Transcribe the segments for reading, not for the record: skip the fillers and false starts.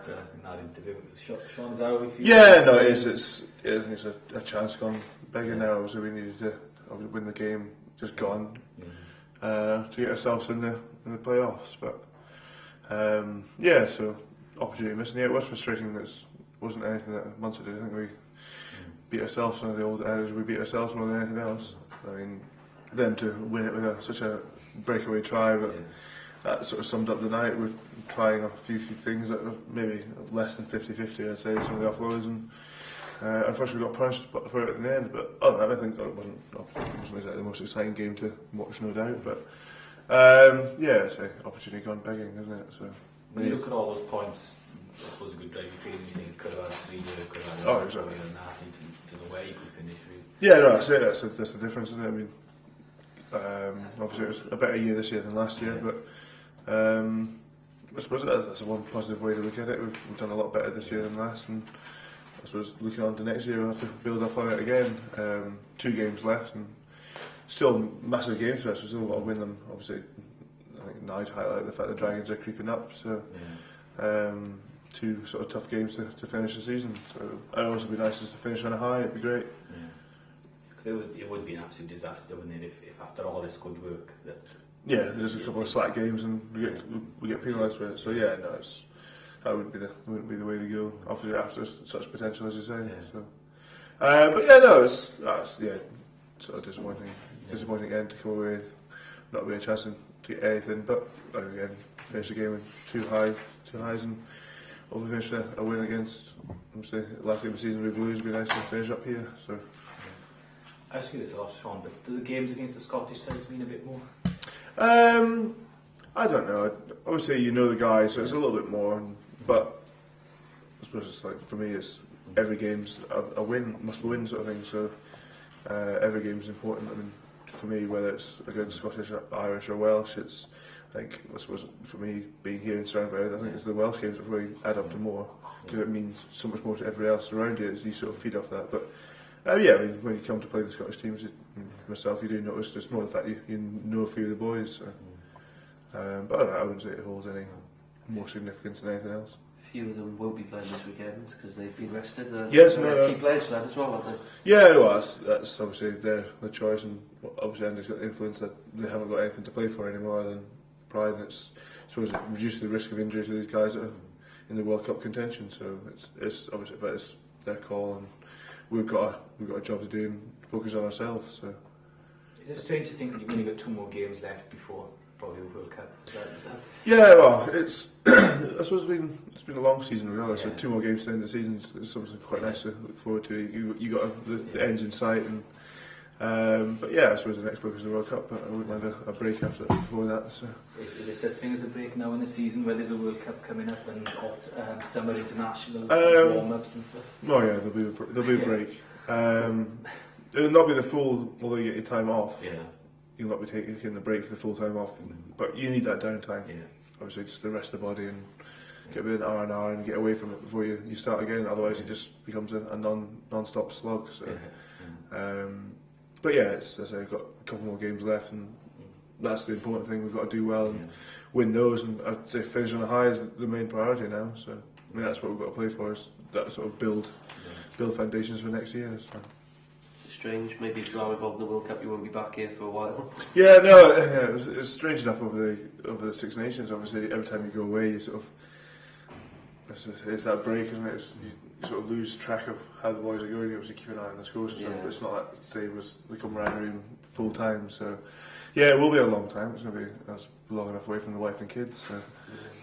thought in that interview. Sean, is that how we feel? Yeah, no, it is. I think it's a chance gone bigger now. So we needed to win the game, just gone to get ourselves in the playoffs. But so opportunity missing. Yeah, it was frustrating. It wasn't anything that Munster did. I think we beat ourselves. One of the old areas we beat ourselves more than anything else. I mean, then to win it with such a breakaway try, but that sort of summed up the night. We're trying a few things that are maybe less than 50-50, I'd say, some of the offloads, and unfortunately we got punished for it in the end. But other than that, I think it wasn't exactly the most exciting game to watch, no doubt. But it's an opportunity gone begging, isn't it? So when you look at all those points, it was a good drive you think could have had 3 years, could have had exactly. And that, to the way you could finish. Really. Yeah, no, that's it. That's the difference, isn't it? I mean, obviously it was a better year this year than last year, but I suppose that's one positive way to look at it. We've done a lot better this year than last, and I suppose looking on to next year we'll have to build up on it again. 2 games left, and still massive games for us. We've still got to win them. Obviously, I think Nige highlighted the fact the Dragons are creeping up, so 2 sort of tough games to finish the season. So it'd also be nice just to finish on a high. It'd be great. Because it would be an absolute disaster, wouldn't it, if after all this good work that. Yeah, there's a couple of slack games and we get penalised for it. So that wouldn't be the way to go. Obviously after such potential, as you say. So, it's sort of disappointing end to come away with not being a chance to get anything. But again, finish the game with 2 highs, and hopefully finish a win against. Obviously, last game of the season we Blues would be nice to finish up here. So. I ask you this a lot, Sean, but do the games against the Scottish sides mean a bit more? I don't know. Obviously, you know the guys, so it's a little bit more. But I suppose it's like, for me, it's every game's a win, must win sort of thing. So every game's important. I mean, for me, whether it's against Scottish, Irish, or Welsh, I suppose for me, being here in Stranraer, I think it's the Welsh games that really add up to more, because it means so much more to everybody else around you. You sort of feed off that. But I mean, when you come to play the Scottish teams, for myself, you do notice just more the fact you know a few of the boys. So. But I wouldn't say it holds any more significance than anything else. A few of them won't be playing this weekend because they've been rested. Key players for that as well, aren't they? Yeah, well, that's obviously their choice, and obviously Andy's got the influence that they haven't got anything to play for anymore than Pride, and I suppose it reduces the risk of injury to these guys that are in the World Cup contention. So it's obviously, but it's their call, and we've got a job to do and focus on ourselves. So. Is it strange to think that you've only got 2 more games left before probably the World Cup? Is that? Yeah, well, it's I suppose it's been a long season really. So 2 more games to the end of the season is something quite nice to look forward to. You got the ends in sight, and but I suppose the next focus is the World Cup. But I wouldn't mind a break before that. So. Is there such thing as a break now in the season where there's a World Cup coming up and summer internationals, warm-ups and stuff? Oh yeah, there'll be a break. It'll not be the full, although you get your time off. Yeah. You'll not be taking the break for the full time off, but you need that downtime. Yeah. Obviously, just to rest the body and get a bit of R&R and get away from it before you start again. Otherwise, it just becomes a non-stop slog. So, but it's, as I say, I've got a couple more games left, and that's the important thing. We've got to do well and win those, and I'd say finish on a high is the main priority now. So, I mean, that's what we've got to play for, is that sort of build foundations for next year. So. Strange, maybe if you are involved in the World Cup you won't be back here for a while. Yeah, no, it's strange enough over the Six Nations. Obviously, every time you go away, you sort of it's that break, isn't it? You sort of lose track of how the boys are going. You obviously keep an eye on the scores and stuff. But it's not like the same as the camaraderie full time. So it will be a long time. It's going to be long enough away from the wife and kids. So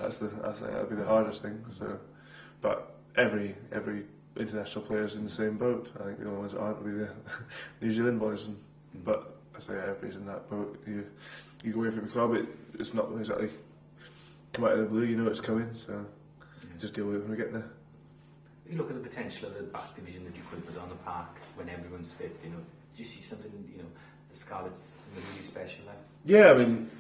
I think that'll be the hardest thing. So, but every international players in the same boat. I think the only ones that aren't will be the New Zealand boys, but I say everybody's in that boat. You go away from the club, it's not exactly come out of the blue. You know it's coming, so just deal with it when we get there. You look at the potential of the back division that you could put on the park when everyone's fit. Do you see something? The Scarlets, something really special like? Yeah, I mean,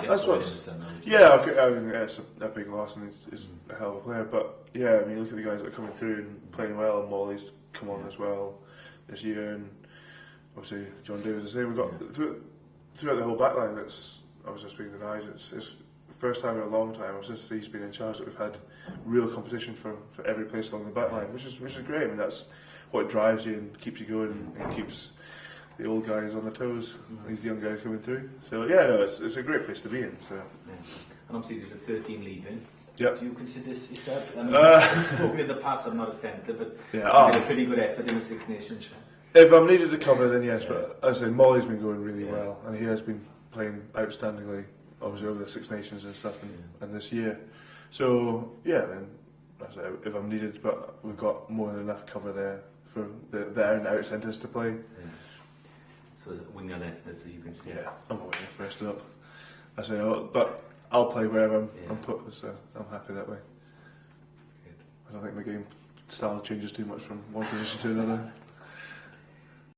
that's what's. Yeah, I mean, it's a big loss, and he's a hell of a player. But yeah, I mean, look at the guys that are coming through and playing well. And Molly's come on as well this year, and obviously John Davis the same. We've got throughout the whole back line. It's obviously speaking to Nige. It's first time in a long time, since he's been in charge, that we've had real competition for every place along the back line, which is great. I mean, that's what drives you and keeps you going and keeps the old guys on their toes. These young guys coming through. So yeah, no, it's a great place to be in. So. Yeah. And obviously there's a 13 leaving. Yep. Do you consider yourself? I mean, I've spoken in the past. I'm not a centre, but yeah, you did a pretty good effort in the Six Nations. If I'm needed to cover, then yes. But as I say, Molly's been going really well, and he has been playing outstandingly, obviously over the Six Nations and stuff, and this year. So yeah, then as I say, if I'm needed, but we've got more than enough cover there for the out and out centres to play. Yeah. So wing on it, as you can see. Yeah, I'm away first up. I say, but I'll play wherever I'm put, so I'm happy that way. I don't think the game style changes too much from one position to another.